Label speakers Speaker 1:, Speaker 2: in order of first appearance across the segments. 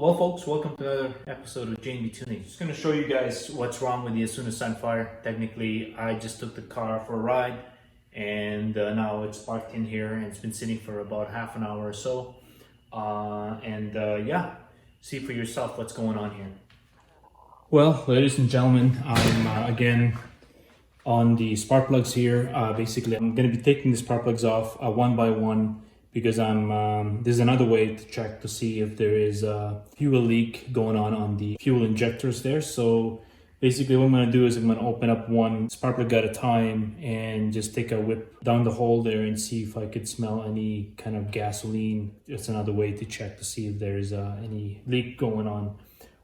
Speaker 1: Well folks, welcome to another episode of JNB Tuning. Just going to show you guys what's wrong with the Asuna Sunfire. Technically, I just took the car for a ride and now it's parked in here and it's been sitting for about half an hour or so. Yeah, see for yourself what's going on here. Well, ladies and gentlemen, I'm again on the spark plugs here. Basically, I'm going to be taking the spark plugs off one by one, because there's another way to check to see if there is a fuel leak going on the fuel injectors there. So basically what I'm going to do is I'm going to open up one spark plug at a time and just take a whip down the hole there and see if I could smell any kind of gasoline. It's another way to check to see if there is any leak going on.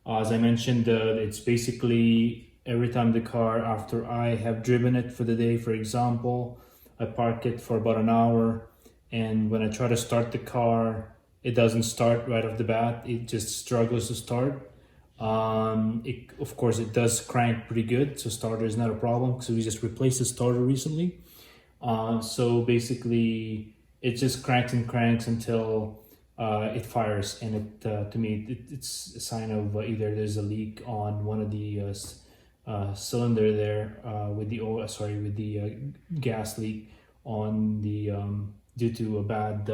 Speaker 1: As I mentioned, it's basically every time the car, after I have driven it for the day, for example, I park it for about an hour. And when I try to start the car, it doesn't start right off the bat. It just struggles to start. Of course, it does crank pretty good, so starter is not a problem because we just replaced the starter recently. So basically, it just cranks and cranks until it fires. And to me, it's a sign of either there's a leak on one of the cylinder there with the gas leak on the due to a bad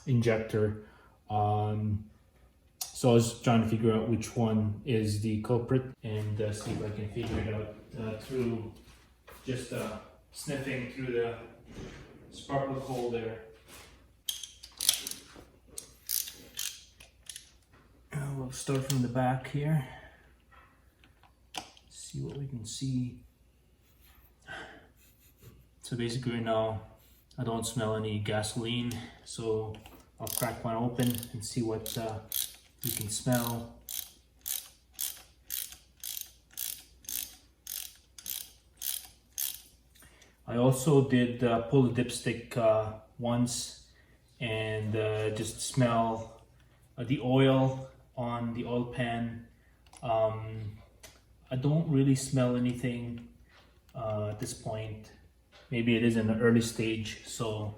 Speaker 1: injector. So I was trying to figure out which one is the culprit and see if I can figure it out through just sniffing through the spark plug hole there. We'll start from the back here. See what we can see. So basically right now, I don't smell any gasoline, so I'll crack one open and see what you can smell. I also did pull the dipstick once and just smell the oil on the oil pan. I don't really smell anything at this point. Maybe it is in the early stage, so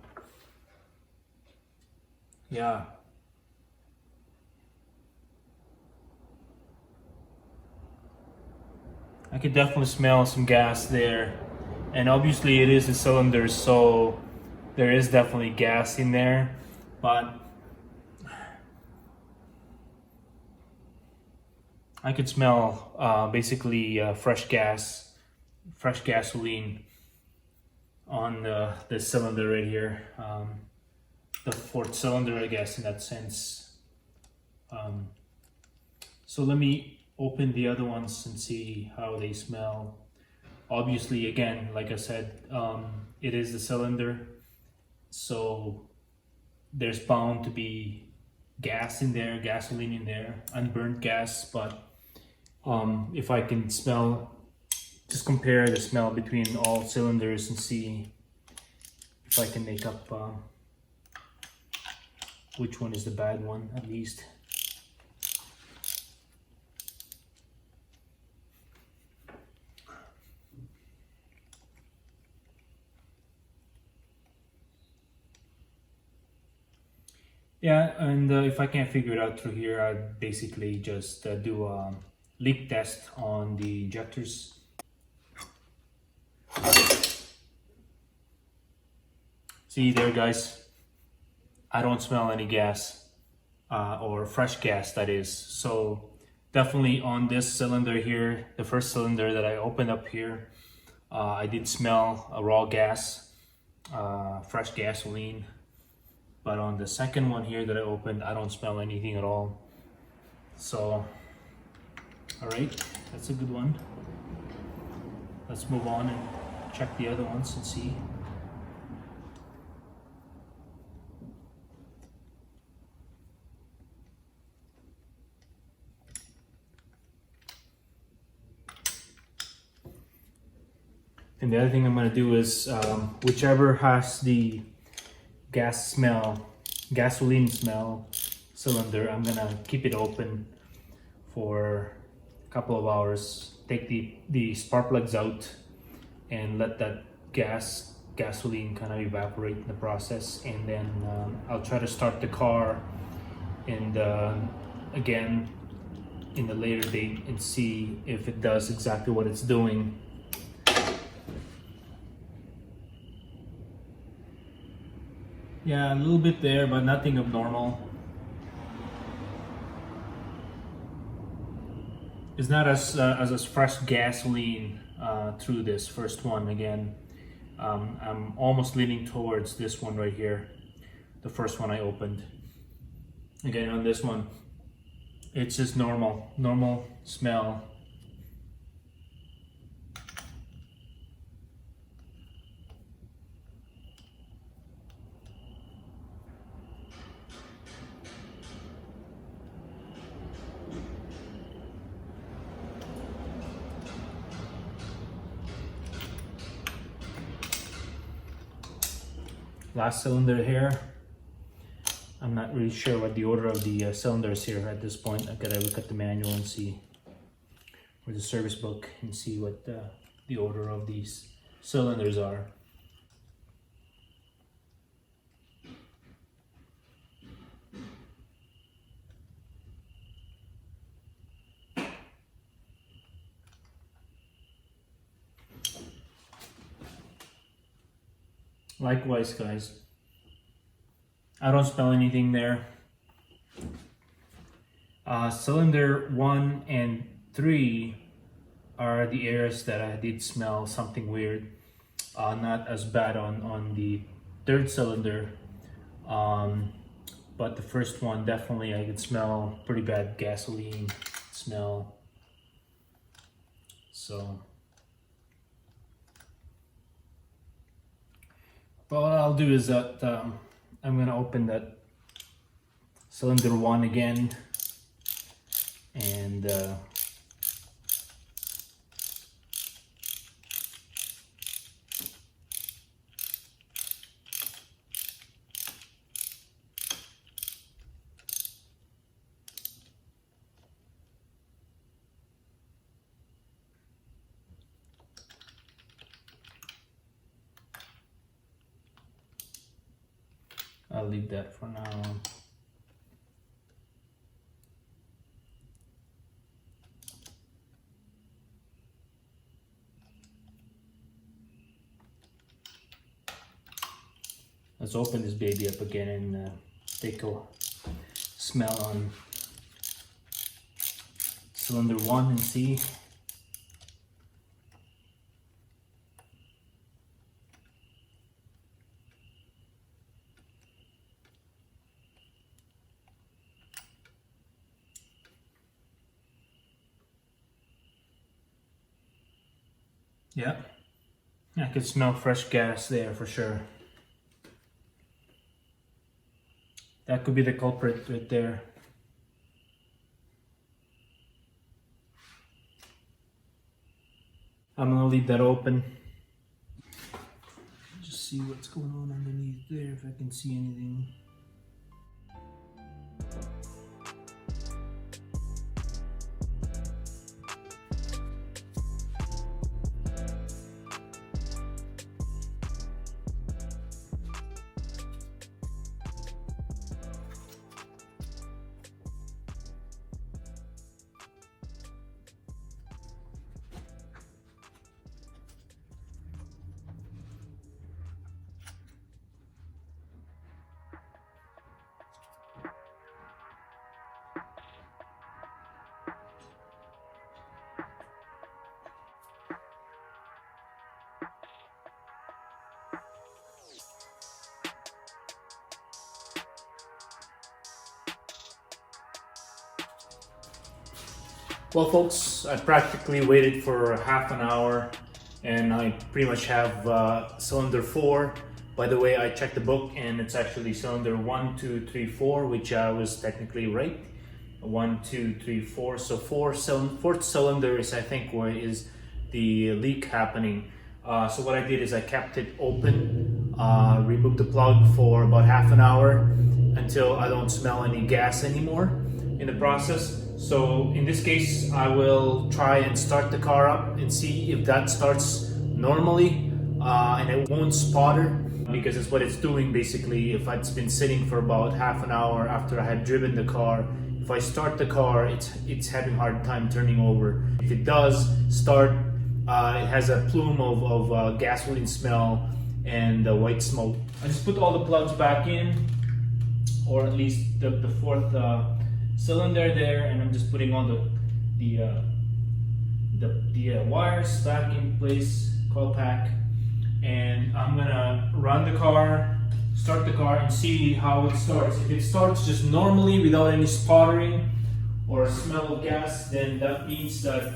Speaker 1: yeah. I could definitely smell some gas there, and obviously it is a cylinder, so there is definitely gas in there, but I could smell basically fresh gasoline on the cylinder right here, the fourth cylinder, I guess, in that sense. So let me open the other ones and see how they smell. Obviously, again, like I said, it is the cylinder, so there's bound to be gas in there, gasoline in there, unburnt gas. But if I can smell, just compare the smell between all cylinders and see if I can make up which one is the bad one, at least. Yeah, and if I can't figure it out through here, I'd basically just do a leak test on the injectors. See there, guys, I don't smell any gas, or fresh gas, that is. So definitely on this cylinder here, the first cylinder that I opened up here, I did smell a raw gas, fresh gasoline. But on the second one here that I opened, I don't smell anything at all. So, all right, that's a good one. Let's move on and check the other ones and see. And the other thing I'm going to do is whichever has the gasoline smell cylinder, I'm going to keep it open for a couple of hours, take the spark plugs out and let that gasoline kind of evaporate in the process, and then I'll try to start the car and again in a later date and see if it does exactly what it's doing. Yeah, a little bit there, but nothing abnormal. It's not as fresh gasoline through this first one. Again, I'm almost leaning towards this one right here, the first one I opened. Again, on this one, it's just normal smell. Last cylinder here. I'm not really sure what the order of the cylinders here at this point. I've got to look at the manual and see, or the service book, and see what the order of these cylinders are. Likewise, guys, I don't smell anything there. Cylinder 1 and 3 are the areas that I did smell something weird. Not as bad on the third cylinder, but the first one definitely I could smell pretty bad gasoline smell. So, but what I'll do is that I'm going to open that cylinder 1 again, and I'll leave that for now. Let's open this baby up again and take a smell on cylinder 1 and see. Yeah, I can smell fresh gas there for sure. That could be the culprit right there. I'm gonna leave that open. Just see what's going on underneath there, if I can see anything. Well, folks, I practically waited for half an hour and I pretty much have cylinder 4. By the way, I checked the book and it's actually cylinder 1, 2, 3, 4, which I was technically right. 1, 2, 3, 4. So fourth cylinder is, I think, where is the leak happening. So what I did is I kept it open, removed the plug for about half an hour until I don't smell any gas anymore in the process. So in this case, I will try and start the car up and see if that starts normally and it won't sputter, because it's what it's doing basically. If it's been sitting for about half an hour after I had driven the car, if if I start the car, it's having a hard time turning over. If it does start, it has a plume of gasoline smell and white smoke. I just put all the plugs back in, or at least the fourth cylinder there, and I'm just putting all the wires back in place, coil pack, and I'm gonna run the car, start the car, and see how it starts. If it starts just normally without any sputtering or smell of gas, then that means that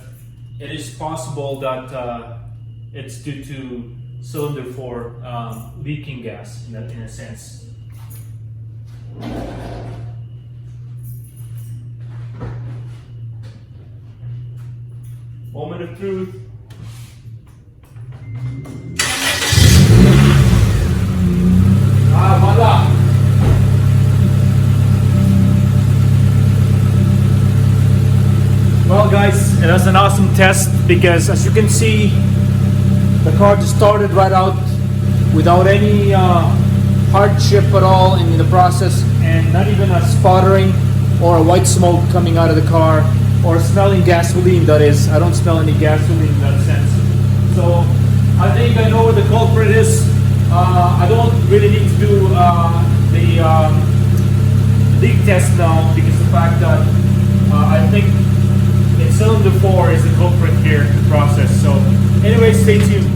Speaker 1: it is possible that it's due to cylinder 4 leaking gas in a sense. Moment of truth. Voila! Well guys, it was an awesome test because as you can see, the car just started right out without any hardship at all in the process, and not even a sputtering or a white smoke coming out of the car, or smelling gasoline, that is. I don't smell any gasoline in that sense. So I think I know where the culprit is. I don't really need to do the leak test now, because the fact that I think cylinder 4 is the culprit here in the process. So anyway, stay tuned.